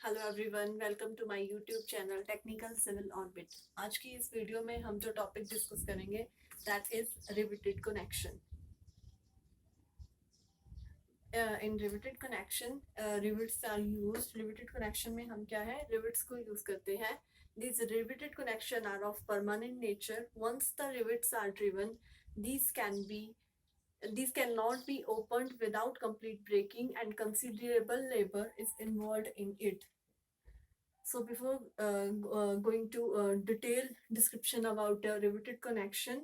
Hello everyone, welcome to my YouTube channel technical civil orbit. आज की इस video में हम जो टॉपिक डिस्कस करेंगे that is riveted connection. In riveted connection rivets are used. Riveted connection में हम क्या है, रिवेट्स को यूज करते हैं। These riveted connection are of permanent nature. Once the rivets are driven, these can be these cannot be opened without complete breaking, and considerable labor is involved in it. So before going to detailed description about riveted connection,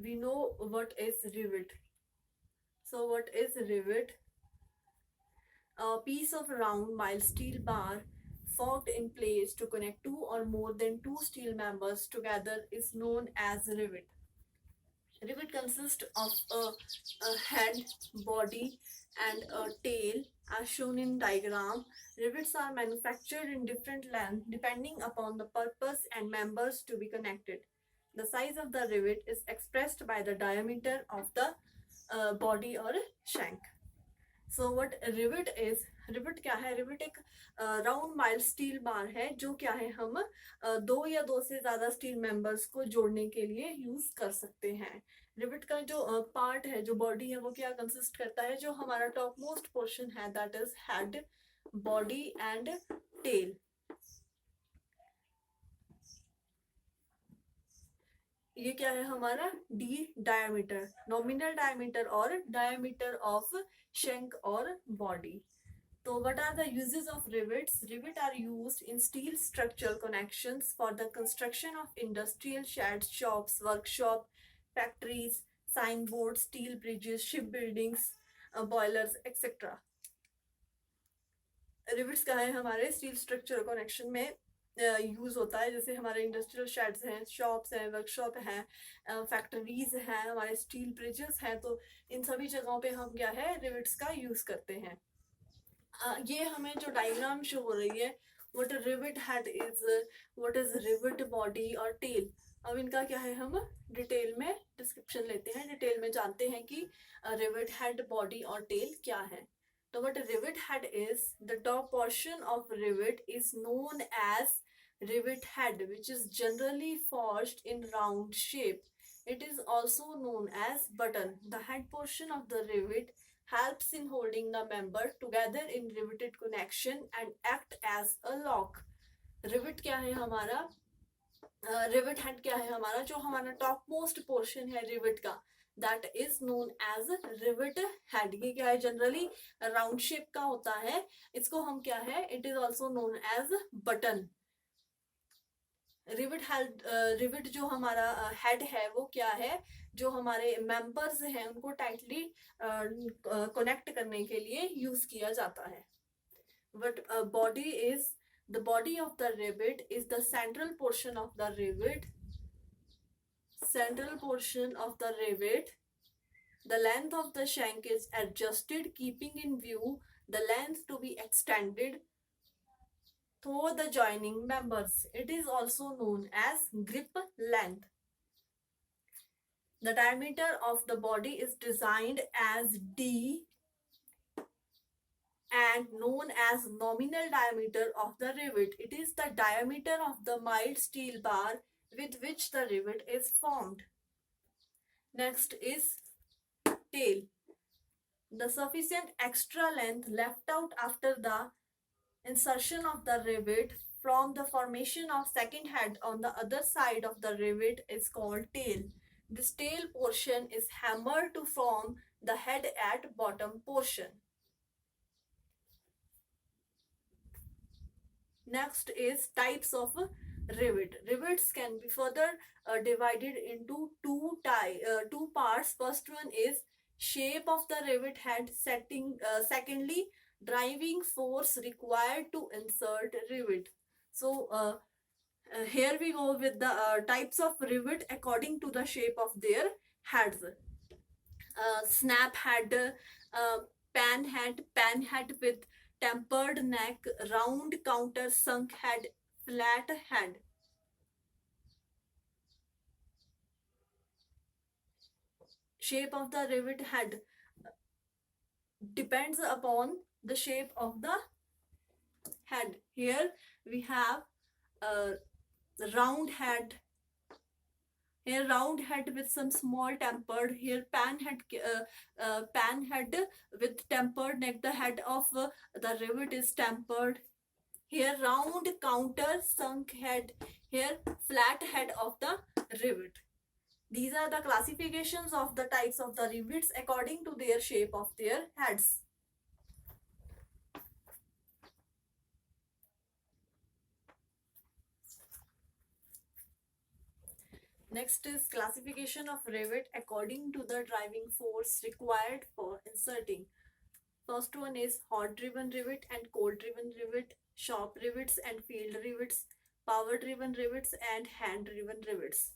we know what is rivet. So what is rivet? A piece of round mild steel bar forked in place to connect two or more than two steel members together is known as rivet. Rivet consists of a head, body, and a tail, as shown in diagram. Rivets are manufactured in different lengths depending upon the purpose and members to be connected. The size of the rivet is expressed by the diameter of the body or shank. So what rivet is, rivet क्या है? Rivet एक round mild steel bar है जो क्या है, हम दो या दो से ज्यादा स्टील मेंबर्स को जोड़ने के लिए यूज कर सकते हैं। रिविट का जो पार्ट है, जो बॉडी है, वो क्या कंसिस्ट करता है? जो हमारा टॉप मोस्ट पोर्शन है that is head, body and tail. ये क्या है हमारा? डी डायमीटर, नॉमिनल डायमीटर और डायमीटर ऑफ शंक और body. So what are the uses of rivets? Rivets are used in steel structural connections for the construction of industrial sheds, shops, workshop, factories, signboards, steel bridges, shipbuildings, boilers, etc. Rivets का है हमारे steel structural connection में use होता है। जैसे हमारे industrial shades हैं, shops हैं, वर्कशॉप हैं, फैक्ट्रीज हैं, हमारे स्टील ब्रिजेस हैं, तो इन सभी जगहों पे हम क्या है, रिविट्स का यूज करते हैं। ये हमें जो डायग्राम शो हो रही है, what rivet head is, what is rivet body और टेल। अब इनका क्या है, हम डिटेल में डिस्क्रिप्शन लेते हैं, डिटेल में जानते हैं कि रिविट हेड, बॉडी और टेल क्या है। तो what rivet head is, the top portion of rivet is known as rivet head, which is generally forged in round shape. It is also known as button. The head portion of the rivet helps in holding the member together in riveted connection and act as a lock. Rivet क्या है हमारा? Rivet head क्या है हमारा? जो हमारा top most portion है rivet का, that is known as rivet head. ये क्या है? जनरली राउंड शेप का होता है। इसको हम क्या है, it is also known as button. Rivet head, rivet जो हमारा हेड है वो क्या है, जो हमारे मेंबर्स हैं उनको टाइटली कनेक्ट करने के लिए यूज किया जाता है। But body is, the body of the rivet is the central portion of the rivet, central portion of the rivet. The length of the shank is adjusted keeping in view the length to be extended through the joining members. It is also known as grip length. The diameter of the body is designed as D and known as nominal diameter of the rivet. It is the diameter of the mild steel bar with which the rivet is formed. Next is tail. The sufficient extra length left out after the insertion of the rivet from the formation of second head on the other side of the rivet is called tail. This tail portion is hammered to form the head at bottom portion. Next is types of rivet. Rivets can be further divided into two parts. First one is shape of the rivet head setting. Secondly, driving force required to insert rivet. So here we go with the types of rivet according to the shape of their heads. Snap head, pan head with tempered neck, round counter sunk head, flat head. Shape of the rivet head depends upon the shape of the head. Here we have a round head. Here round head with some small tempered. Here pan head with tempered neck. The head of the rivet is tempered. Here round counter sunk head. Here flat head of the rivet. These are the classifications of the types of the rivets according to their shape of their heads. Next is classification of rivet according to the driving force required for inserting. First one is hot driven rivet and cold driven rivet, shop rivets and field rivets, power driven rivets and hand driven rivets.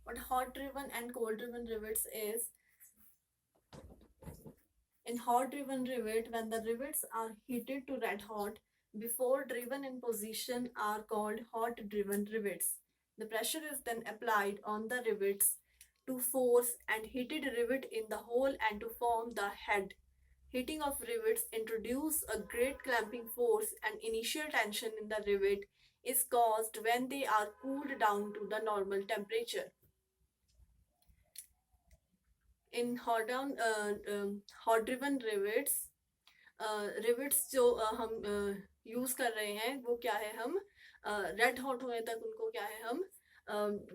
What hot driven and cold driven rivets is, in hot driven rivet, when the rivets are heated to red hot before driven in position are called hot driven rivets. The pressure is then applied on the rivets to force and heated rivet in the hole and to form the head. Heating of rivets introduce a great clamping force and initial tension in the rivet is caused when they are cooled down to the normal temperature. In hot driven rivets जो हम use कर रहे हैं वो क्या है, हम red hot होने तक उनको क्या है हम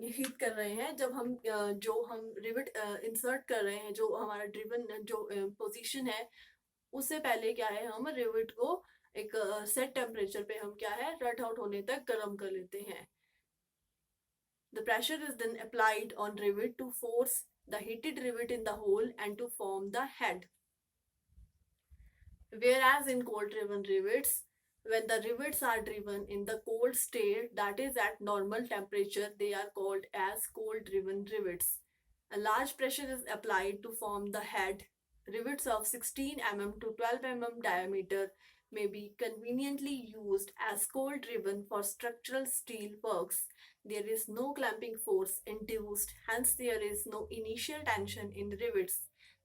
हीट कर रहे हैं. जब हम जो हम रिवेट इंसर्ट कर रहे हैं, जो हमारा ड्रिवन जो पोजीशन है, उससे पहले क्या है, हम रिवेट को एक सेट टेम्परेचर पे हम क्या है रेड हॉट होने तक गर्म कर लेते हैं. The pressure is then applied on rivet to force the heated rivet in the hole and to form the head. Whereas in cold driven rivets, when the rivets are driven in the cold state, that is at normal temperature, they are called as cold driven rivets. A large pressure is applied to form the head. Rivets of 16 mm to 12 mm diameter may be conveniently used as cold driven for structural steel works. There is no clamping force induced, hence there is no initial tension in rivets.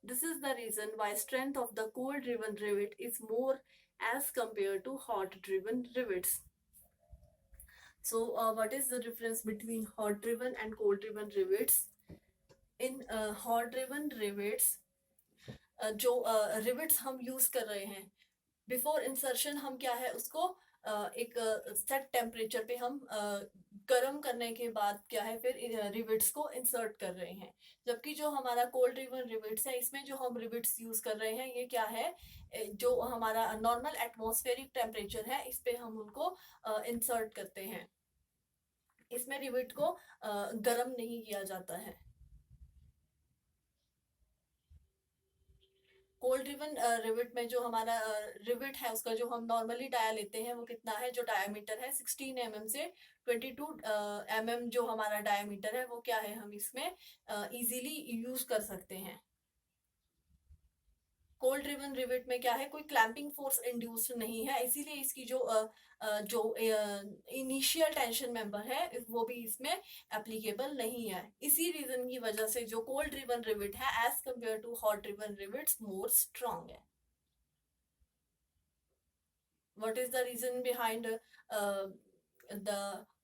This is the reason why strength of the cold driven rivet is more as compared to hot driven rivets. So what is the difference between hot driven and cold driven rivets? In hot driven rivets, जो rivets हम use कर रहे हैं, before insertion हम क्या है उसको एक सेट टेम्परेचर पे हम गर्म करने के बाद क्या है फिर रिवेट्स को इंसर्ट कर रहे हैं. जबकि जो हमारा कोल्ड ड्रिवन रिवेट्स है, इसमें जो हम रिवेट्स यूज कर रहे हैं ये क्या है, जो हमारा नॉर्मल एटमॉस्फेरिक टेम्परेचर है इस पे हम उनको इंसर्ट करते हैं. इसमें रिवेट को गर्म नहीं किया जाता है. कोल्ड ड्रिवन रिवेट में जो हमारा रिवेट है उसका जो हम नॉर्मली डाया लेते हैं वो कितना है, जो डायमीटर है 16 mm से 22 mm जो हमारा डायमीटर है वो क्या है, हम इसमें इजीली यूज कर सकते हैं. कोल्ड ड्रिवन रिवेट में क्या है, कोई क्लैंपिंग फोर्स इंड्यूस्ड नहीं है, इसीलिए इसकी जो इनिशियल टेंशन मेंबर है वो भी इसमें एप्लीकेबल नहीं है. इसी रीजन की वजह से जो कोल्ड ड्रिवन रिवेट है as compare to hot driven rivets more strong है. What is the reason behind the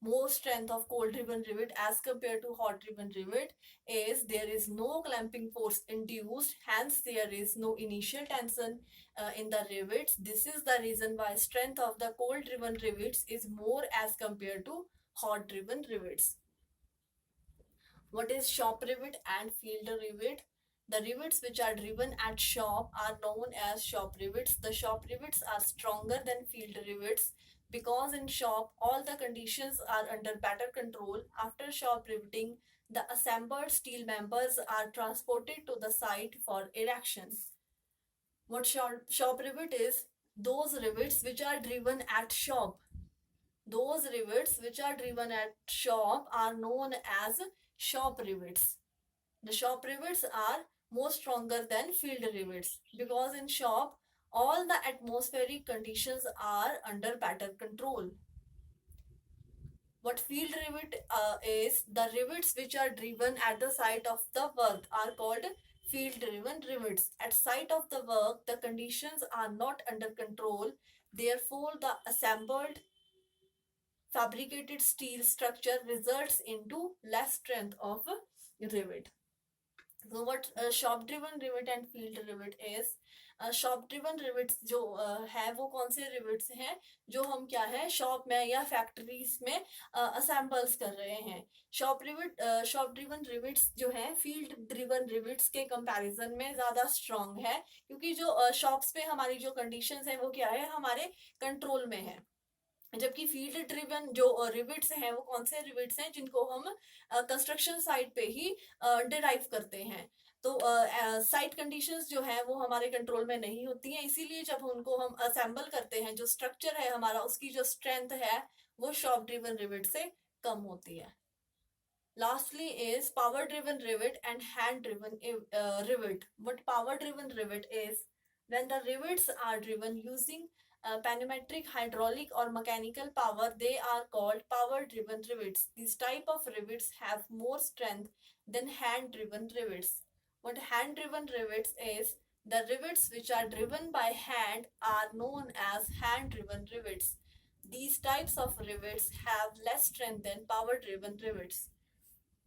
more strength of cold driven rivet as compared to hot driven rivet is there is no clamping force induced, hence there is no initial tension in the rivets. This is the reason why strength of the cold driven rivets is more as compared to hot driven rivets. What is shop rivet and field rivet? The rivets which are driven at shop are known as shop rivets. The shop rivets are stronger than field rivets because in shop all the conditions are under better control. After shop riveting, the assembled steel members are transported to the site for erection. What shop rivet is? Those rivets which are driven at shop. Those rivets which are driven at shop are known as shop rivets. The shop rivets are more stronger than field rivets because in shop all the atmospheric conditions are under better control. What field rivet is, the rivets which are driven at the site of the work are called field driven rivets. At site of the work the conditions are not under control. Therefore, the assembled fabricated steel structure results into less strength of rivet. So what shop driven rivet and field rivet is, shop driven rivets जो है वो कौन से rivets हैं जो हम क्या है शॉप में या फैक्ट्रीज में असेंबल्स कर रहे हैं. शॉप ड्रिवन रिविट्स जो है फील्ड ड्रिवन रिविट्स के कंपैरिजन में ज्यादा स्ट्रांग है, क्योंकि जो शॉप्स पे हमारी जो कंडीशंस है वो क्या है हमारे कंट्रोल में है. जबकि फील्ड ड्रिवन जो रिविट्स हैं वो कौन से रिविट्स हैं जिनको हम कंस्ट्रक्शन साइट पे ही डिराइव करते हैं. तो साइट कंडीशंस जो है वो हमारे कंट्रोल में नहीं होती हैं, इसीलिए जब उनको हम असेंबल करते हैं जो स्ट्रक्चर है हमारा उसकी जो स्ट्रेंथ है वो शॉप ड्रिवन रिविट से कम होती है. Lastly is power driven rivet and hand driven rivet. What power driven rivet is, when the rivets are driven using pneumatic, hydraulic or mechanical power, they are called power driven rivets. These type of rivets have more strength than hand driven rivets. What hand driven rivets is, the rivets which are driven by hand are known as hand driven rivets. These types of rivets have less strength than power driven rivets.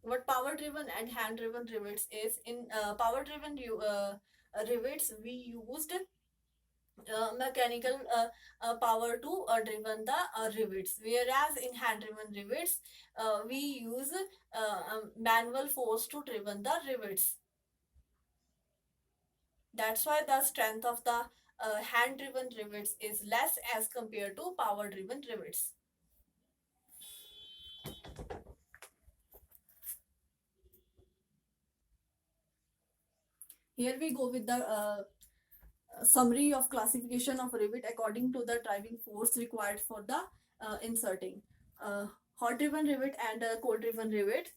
What power driven and hand driven rivets is, in power driven rivets we used mechanical power to driven the rivets, whereas in hand driven rivets we use manual force to driven the rivets. That's why the strength of the hand driven rivets is less as compared to power driven rivets. Here we go with the summary of classification of rivet according to the driving force required for the inserting. Hot driven rivet and cold driven rivet.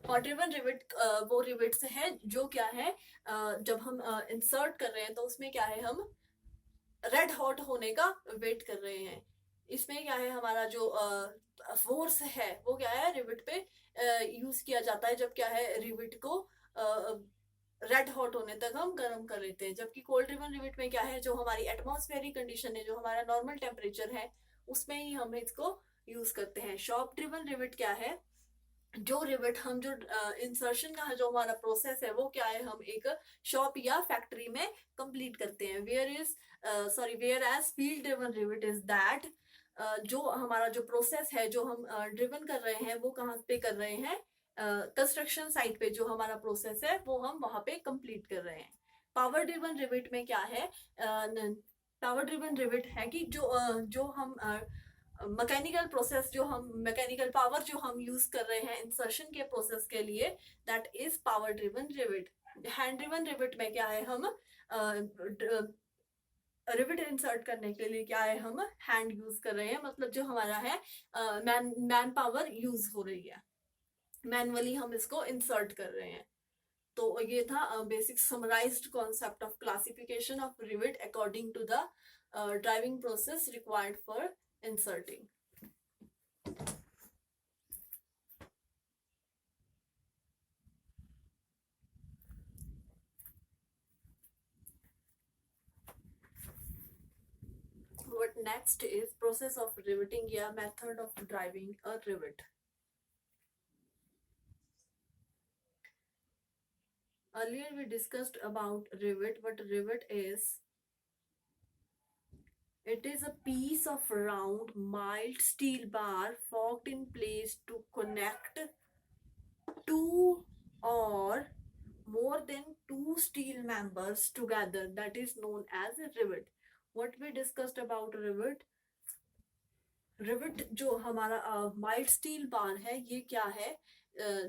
Hot driven rivet वो rivets है जो क्या है जब हम insert कर रहे हैं तो उसमें क्या है हम रेड हॉट होने का वेट कर रहे हैं. इसमें क्या है हमारा जो फोर्स है वो क्या है रिवेट पे यूज किया जाता है जब क्या है रिवेट को रेड हॉट होने तक हम गर्म कर लेते हैं. जबकि कोल्ड ड्रिवन रिवेट में क्या है जो हमारी एटमॉस्फेरिक कंडीशन है जो हमारा नॉर्मल टेम्परेचर है उसमें ही हम इसको यूज करते हैं. शॉप ड्रिवन रिवेट क्या है, जो रिवेट हम जो इंसर्शन का जो हमारा प्रोसेस है वो क्या है हम एक शॉप या फैक्ट्री में कंप्लीट करते हैं. Where as field driven rivet is that, जो हमारा जो प्रोसेस है जो हम ड्रिवन कर रहे हैं वो कहाँ पे कर रहे हैं कंस्ट्रक्शन साइट पे जो हमारा प्रोसेस है वो हम वहां पे कंप्लीट कर रहे हैं. पावर ड्रिवन रिवेट में क्या है, पावर ड्रिवन रिवेट है कि जो हम मैकेनिकल प्रोसेस जो हम मैकेनिकल पावर जो हम यूज कर रहे हैं इंसर्शन के प्रोसेस के लिए, that is power driven rivet. Hand driven rivet में क्या है हम रिवेट इंसर्ट करने के लिए क्या है हम हैंड यूज कर रहे हैं, मतलब जो हमारा है मैन पावर यूज हो रही है, मैनुअली हम इसको इंसर्ट कर रहे हैं. तो ये था basic summarized concept of classification of rivet according to the driving process required for inserting. What next is process of riveting या method of driving a rivet. Earlier we discussed about rivet. What rivet is? It is a piece of round mild steel bar forked in place to connect two or more than two steel members together. That is known as a rivet. What we discussed about rivet? Rivet जो हमारा mild steel bar है ये क्या है,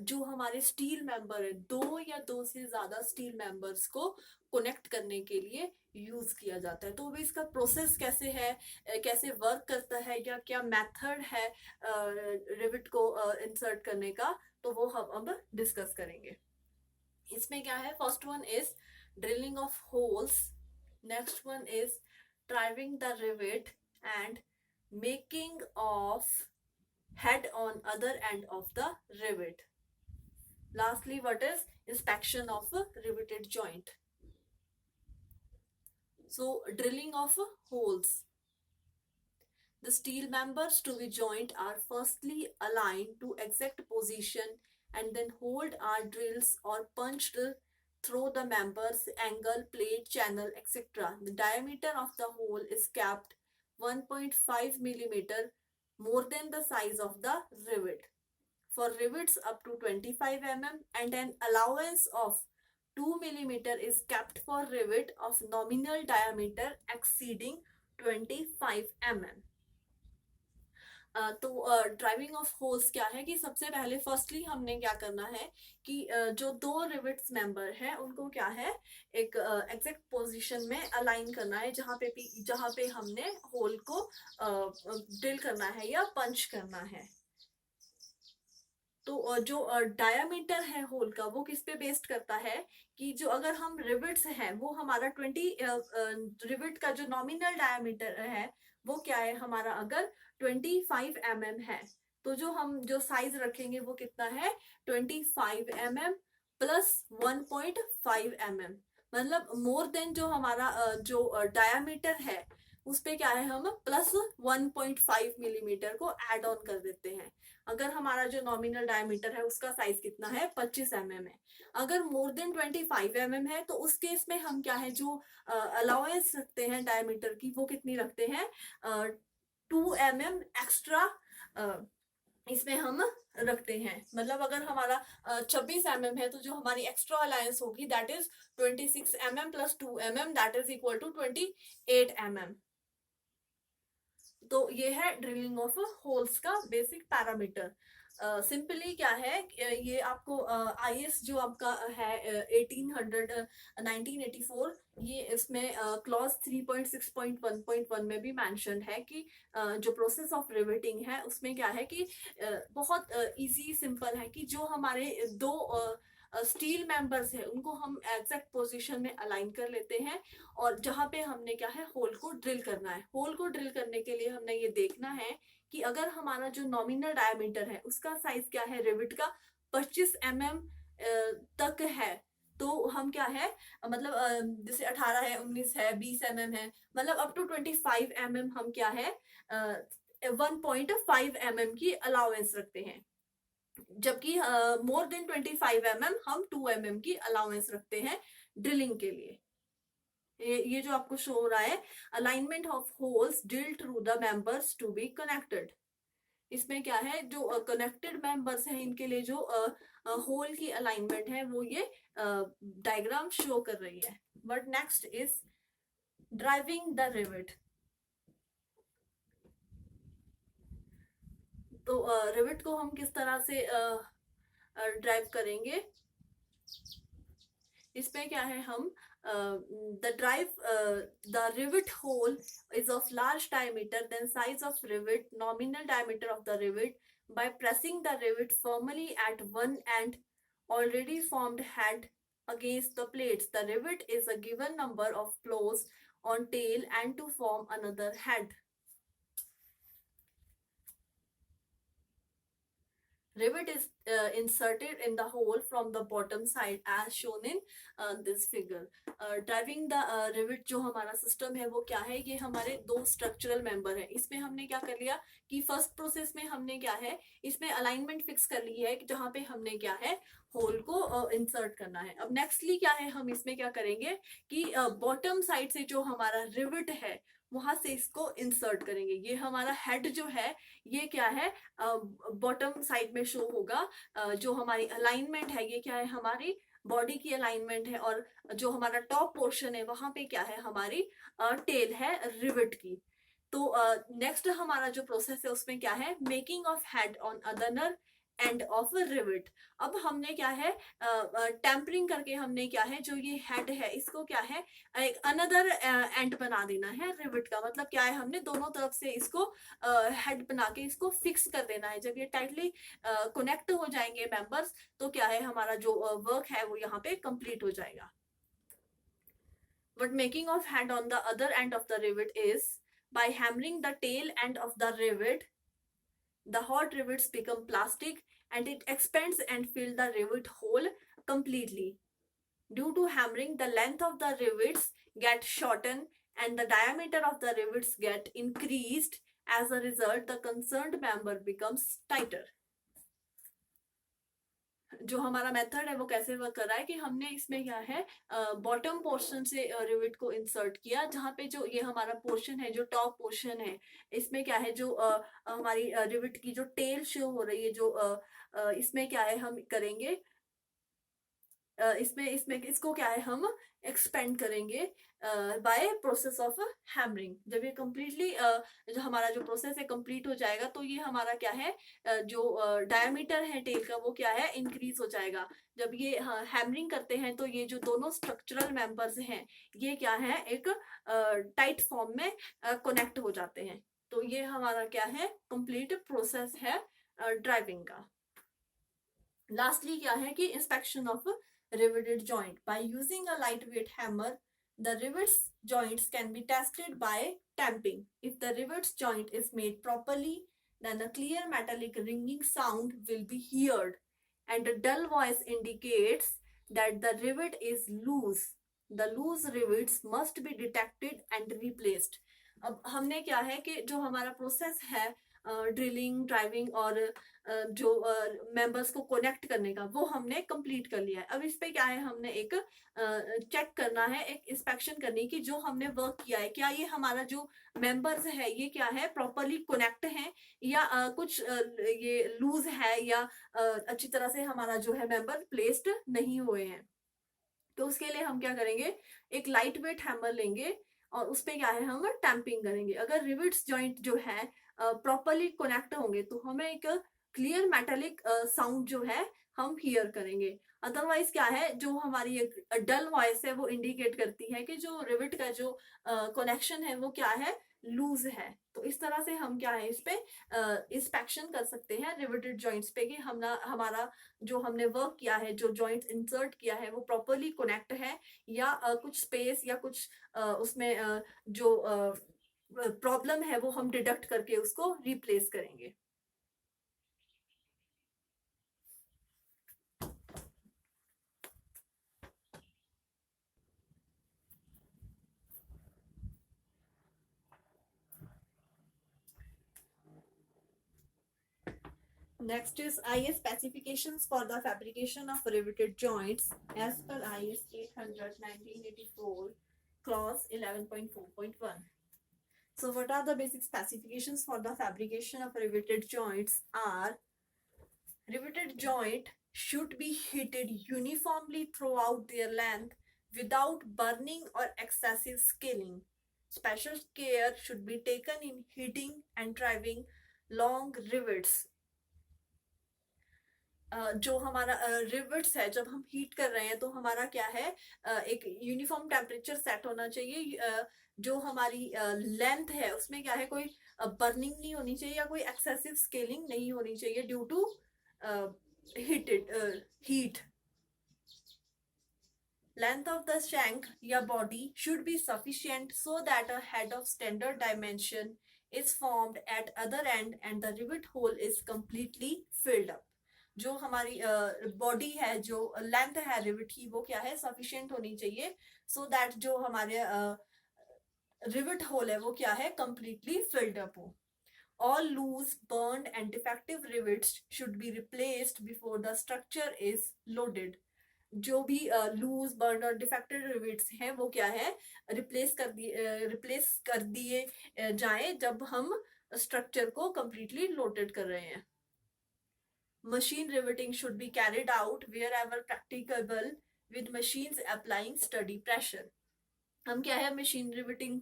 जो हमारे steel member है दो या दो से ज्यादा स्टील मेंबर्स को कनेक्ट करने के लिए यूज किया जाता है. तो अभी इसका प्रोसेस कैसे है, कैसे वर्क करता है या क्या मेथड है रिवेट को इंसर्ट करने का, तो वो हम अब डिस्कस करेंगे. इसमें क्या है, first one is drilling of holes, next one is driving the rivet and making of head on other end of the rivet. Lastly, what is inspection of a riveted joint. So drilling of holes. The steel members to be joined are firstly aligned to exact position and then hold are drills or punched through the members, angle, plate, channel, etc. The diameter of the hole is capped 1.5 millimeter more than the size of the rivet. For rivets up to 25 mm and an allowance of 2 millimeter is kept for rivet of nominal diameter exceeding 25 mm. तो driving of holes क्या है कि सबसे पहले firstly हमने क्या करना है कि जो दो रिविट्स मेंबर है उनको क्या है एक एग्जैक्ट पोजीशन में अलाइन करना है जहाँ पे हमने होल को ड्रिल करना है या पंच करना है। तो जो डायामीटर है होल का वो किस पे बेस्ड करता है कि जो अगर हम रिविट्स हैं वो हमारा 20 रिविट का जो नॉमिनल डायामीटर है वो क्या है हमारा अगर 25 mm है तो जो साइज रखेंगे वो कितना है 25 mm प्लस 1.5 mm, मतलब मोर देन जो हमारा जो डायामीटर है उस पे क्या है हम प्लस 1.5 मिलीमीटर को ऐड ऑन कर देते हैं। अगर हमारा जो नॉमिनल डायमीटर है उसका साइज कितना है 25 mm है, अगर मोर देन 25 mm है तो उस केस में हम क्या है जो अलाउंस रखते हैं डायमीटर की वो कितनी रखते हैं 2 mm एक्स्ट्रा इसमें हम रखते हैं। मतलब अगर हमारा 26 mm है तो जो हमारी एक्स्ट्रा अलायंस होगी that is 26 mm plus 2 mm that is equal to 28 mm। तो ये है ड्रिलिंग ऑफ होल्स का बेसिक पैरामीटर। सिंपली क्या है ये आपको आईएस जो आपका है 1984 ये इसमें क्लॉज 3.6.1.1 में भी मेंशन है कि जो प्रोसेस ऑफ रिवेटिंग है उसमें क्या है कि बहुत इजी सिंपल है कि जो हमारे दो स्टील मेंबर्स है उनको हम एग्जैक्ट पोजीशन में अलाइन कर लेते हैं और जहां पे हमने क्या है होल को ड्रिल करना है। होल को ड्रिल करने के लिए हमने ये देखना है कि अगर हमारा जो नॉमिनल डायमीटर है उसका साइज क्या है रिविट का 25 mm तक है तो हम क्या है मतलब जैसे 18 है 19 है 20 mm है मतलब अप टू 25 mm हम क्या है 1.5 mm की अलाउंस रखते हैं, जबकि मोर देन 25 mm हम 2 mm की अलाउंस रखते हैं ड्रिलिंग के लिए। ये जो आपको शो हो रहा है alignment of holes drill through the members to be connected, इसमें क्या है जो कनेक्टेड मेंबर्स हैं इनके लिए जो होल की अलाइनमेंट है वो ये डायग्राम शो कर रही है। But next is driving the rivet. तो रिवेट को हम किस तरह से ड्राइव करेंगे इसमें क्या है हम the rivet hole is of large diameter than size of rivet, nominal diameter of the rivet, by pressing the rivet firmly at one end already formed head against the plates. The rivet is a given number of blows on tail and to form another head. Rivet is inserted in the hole from the bottom side as shown in this figure. Driving the rivet जो हमारा system है वो क्या है ये हमारे दो structural member है। इसमें हमने क्या कर लिया कि फर्स्ट प्रोसेस में हमने क्या है इसमें अलाइनमेंट फिक्स कर ली है जहाँ पे हमने क्या है होल को इंसर्ट करना है। अब नेक्स्टली क्या है हम इसमें क्या करेंगे कि बॉटम साइड से जो हमारा रिविट है वहां से इसको इंसर्ट करेंगे। ये हमारा हेड जो है ये क्या है बॉटम साइड में शो होगा। जो हमारी अलाइनमेंट है ये क्या है हमारी बॉडी की अलाइनमेंट है और जो हमारा टॉप पोर्शन है वहां पे क्या है हमारी टेल है रिविट की। तो नेक्स्ट हमारा जो प्रोसेस है उसमें क्या है making of head on other end of rivet. अब हमने क्या है टेम्परिंग करके हमने क्या है जो ये हेड है इसको क्या है एक अनदर एंड बना देना है रिविट का। मतलब क्या है हमने दोनों तरफ से इसको हेड बना के इसको फिक्स कर देना है। जब ये टाइटली कनेक्ट हो जाएंगे मेंबर्स तो क्या है हमारा जो वर्क है वो यहाँ पे कंप्लीट हो जाएगा। But making of head on the other end of the rivet is by hammering the tail end of the rivet, the hot rivets become plastic and it expands and fills the rivet hole completely. Due to hammering, the length of the rivets get shortened and the diameter of the rivets get increased As a result, the concerned member becomes tighter. जो हमारा method है वो कैसे work कर रहा है कि हमने इसमें क्या है बॉटम पोर्शन से रिविट को इंसर्ट किया, जहाँ पे जो ये हमारा पोर्शन है, जो टॉप पोर्शन है, इसमें क्या है जो हमारी रिविट की जो टेल शो हो रही है, जो इसमें क्या है हम करेंगे, इसमें इसमें इसको क्या है हम एक्सपेंड करेंगे बाय प्रोसेस ऑफ हैमरिंग। जब ये कम्प्लीटली जो हमारा जो प्रोसेस है कंप्लीट हो जाएगा तो ये हमारा क्या है जो डायमीटर है टेल का वो क्या है इंक्रीज हो जाएगा। जब ये हैमरिंग करते हैं तो ये जो दोनों स्ट्रक्चरल मेंबर्स हैं ये क्या है एक टाइट फॉर्म में कनेक्ट हो जाते हैं। तो ये हमारा क्या है कंप्लीट प्रोसेस है ड्राइविंग का। लास्टली क्या है कि inspection of riveted joint. By using a lightweight hammer, the rivets joints can be tested by tamping. If the rivets joint is made properly, then a clear metallic ringing sound will be heard, and a dull voice indicates that the rivet is loose. The loose rivets must be detected and replaced. अब हमने क्या है कि जो हमारा process है drilling, driving और जो मेंबर्स को कनेक्ट करने का वो हमने कंप्लीट कर लिया है। अब इस पे क्या है हमने एक चेक करना है, एक इंस्पेक्शन करनी कि जो हमने वर्क किया है क्या ये हमारा जो मेंबर्स है ये क्या है प्रॉपरली कनेक्ट है या कुछ ये लूज है या अच्छी तरह से हमारा जो है मेंबर प्लेस्ड नहीं हुए हैं। तो उसके लिए हम क्या करेंगे, एक लाइट वेट हैमर लेंगे और उस पे क्या है हम टैंपिंग करेंगे। अगर रिविट्स जॉइंट जो है प्रॉपरली कनेक्ट होंगे तो हमें एक क्लियर मेटालिक साउंड जो है हम हियर करेंगे। अदरवाइज क्या है जो हमारी एक डल वॉइस है वो इंडिकेट करती है कि जो रिविट का जो कनेक्शन है वो क्या है लूज है। तो इस तरह से हम क्या है इस पे इंस्पेक्शन कर सकते हैं रिविटेड जॉइंट्स पे कि हमारा जो हमने वर्क किया है, जो जॉइंट इंसर्ट किया है वो प्रॉपरली कनेक्ट है या कुछ स्पेस या कुछ उसमें जो प्रॉब्लम है वो हम डिडक्ट करके उसको रिप्लेस करेंगे। Next is IS specifications for the fabrication of riveted joints as per IS 800 1984 clause 11.4.1. So what are the basic specifications for the fabrication of riveted joints are: riveted joint should be heated uniformly throughout their length without burning or excessive scaling. Special care should be taken in heating and driving long rivets. जो हमारा rivets है जब हम heat कर रहे हैं तो हमारा क्या है एक यूनिफॉर्म टेम्परेचर सेट होना चाहिए। जो हमारी लेंथ है उसमें क्या है कोई बर्निंग नहीं होनी चाहिए या कोई एक्सेसिव स्केलिंग नहीं होनी चाहिए due to heat. Length of the shank या body should be sufficient so that a head of standard dimension is formed at other end and the rivet hole is completely filled up. जो हमारी body है, जो length है rivet की वो क्या है सफिशिएंट होनी चाहिए सो दैट जो हमारे रिविट होल है वो क्या है कंप्लीटली फिल्ड अप हो। All loose, burned and defective rivets should be replaced before the structure is loaded. जो भी लूज, बर्न और डिफेक्टेड रिविट्स हैं वो क्या है रिप्लेस कर दिए जाए जब हम स्ट्रक्चर को कंप्लीटली लोडेड कर रहे हैं। Machine riveting should be carried out wherever practicable with machines applying steady pressure. हम क्या है मशीन रिविटिंग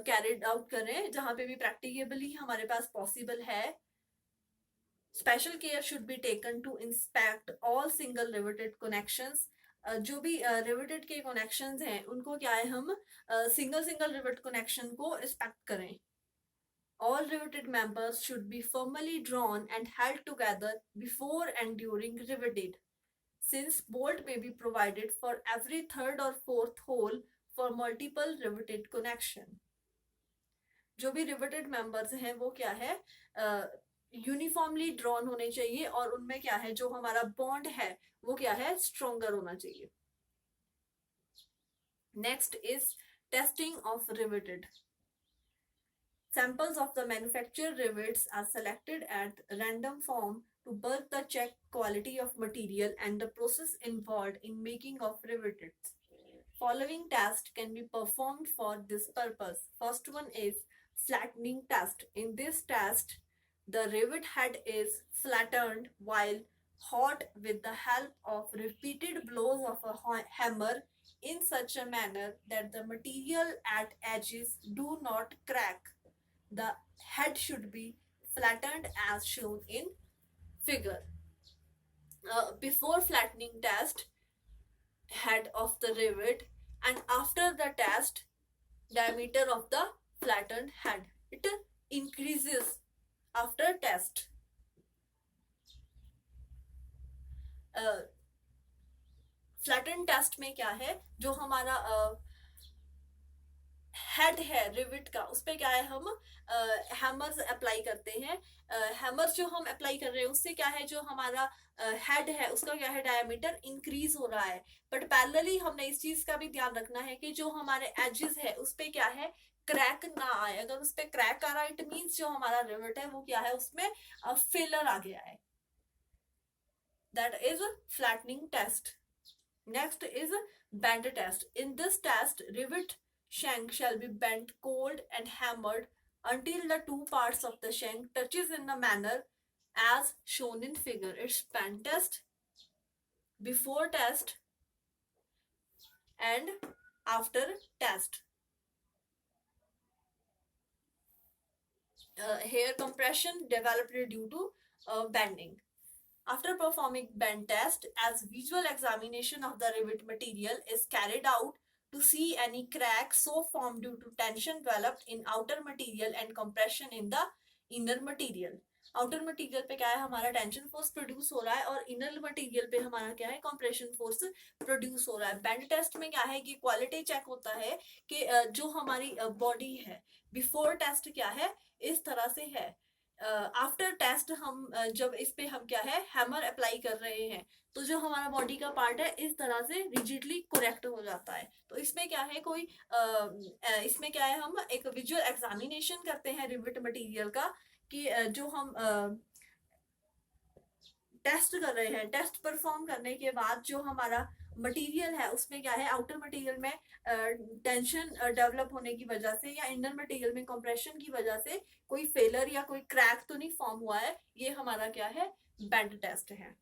कैरिड आउट कर रहे हैं जहां पे भी प्रैक्टिकेबली हमारे पास पॉसिबल है। Special care should be taken to inspect all single riveted connections. जो भी रिवेटेड के कनेक्शंस हैं उनको क्या है हम सिंगल रिवेट कनेक्शन को इंस्पेक्ट करें। All riveted members should be firmly drawn and held together before and during riveted. Since bolt may be provided for every third or fourth hole for multiple riveted connection. जो भी riveted members हैं वो क्या है uniformly drawn होने चाहिए और उनमें क्या है जो हमारा बॉन्ड है वो क्या है स्ट्रोंगर होना चाहिए। Next is testing of riveted. Samples of the manufactured rivets are selected at random form to birth the check quality of material and the process involved in making of rivets. Following test can be performed for this purpose. First one is flattening test. In this test, the rivet head is flattened while hot with the help of repeated blows of a hammer in such a manner that the material at edges do not crack. The head should be flattened as shown in figure. Before flattening test head of the rivet and after the test diameter of the flattened head, it increases after test. Flatten test में क्या है, जो हमारा head है rivet का, उस पर क्या है, हम हैमर्स अप्लाई करते हैं. हैमर्स जो हम अप्लाई कर रहे हैं उससे क्या है, जो हमारा हेड है उसका क्या है, डायमीटर इंक्रीज हो रहा है. बट पैरेलली हमने इस चीज का भी ध्यान रखना है कि जो हमारे एजेस है उस पे क्या है, क्रैक ना आए. अगर उस पे क्रैक आ रहा है इट मीन्स जो हमारा रिविट है वो क्या है, उसमें फेलर आ गया है. That is flattening test. Next is bend test. In this test, rivet shank shall be bent cold and hammered until the two parts of the shank touches in the manner as shown in figure. It's bend test, before test and after test. Here compression developed due to bending. After performing bend test, as visual examination of the rivet material is carried out to see any crack so formed due to tension developed in outer material and compression in the inner material. Outer material पे क्या है, हमारा tension force produce हो रहा है और inner material पे हमारा क्या है, कंप्रेशन फोर्स प्रोड्यूस हो रहा है. बैंड टेस्ट में क्या है कि क्वालिटी चेक होता है कि जो हमारी बॉडी है. बिफोर टेस्ट क्या है, इस तरह से है. आफ्टर टेस्ट हम जब इस पे हम क्या है, हैमर अप्लाई कर रहे हैं तो जो हमारा बॉडी का पार्ट है इस तरह से रिजिडली करेक्ट हो जाता है. तो इसमें क्या है, कोई इसमें क्या है, हम एक विजुअल एग्जामिनेशन करते हैं रिविट मटेरियल का कि जो हम टेस्ट कर रहे हैं. टेस्ट परफॉर्म करने के बाद जो हमारा मटेरियल है उसमें क्या है, आउटर मटेरियल में टेंशन डेवलप होने की वजह से या इनर मटेरियल में कंप्रेशन की वजह से कोई फेलर या कोई क्रैक तो नहीं फॉर्म हुआ है. ये हमारा क्या है, बेंड टेस्ट है.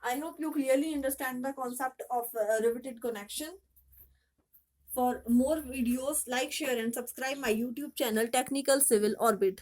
I hope you clearly understand the concept of riveted connection. For more videos, like, share and subscribe my YouTube channel Technical Civil Orbit.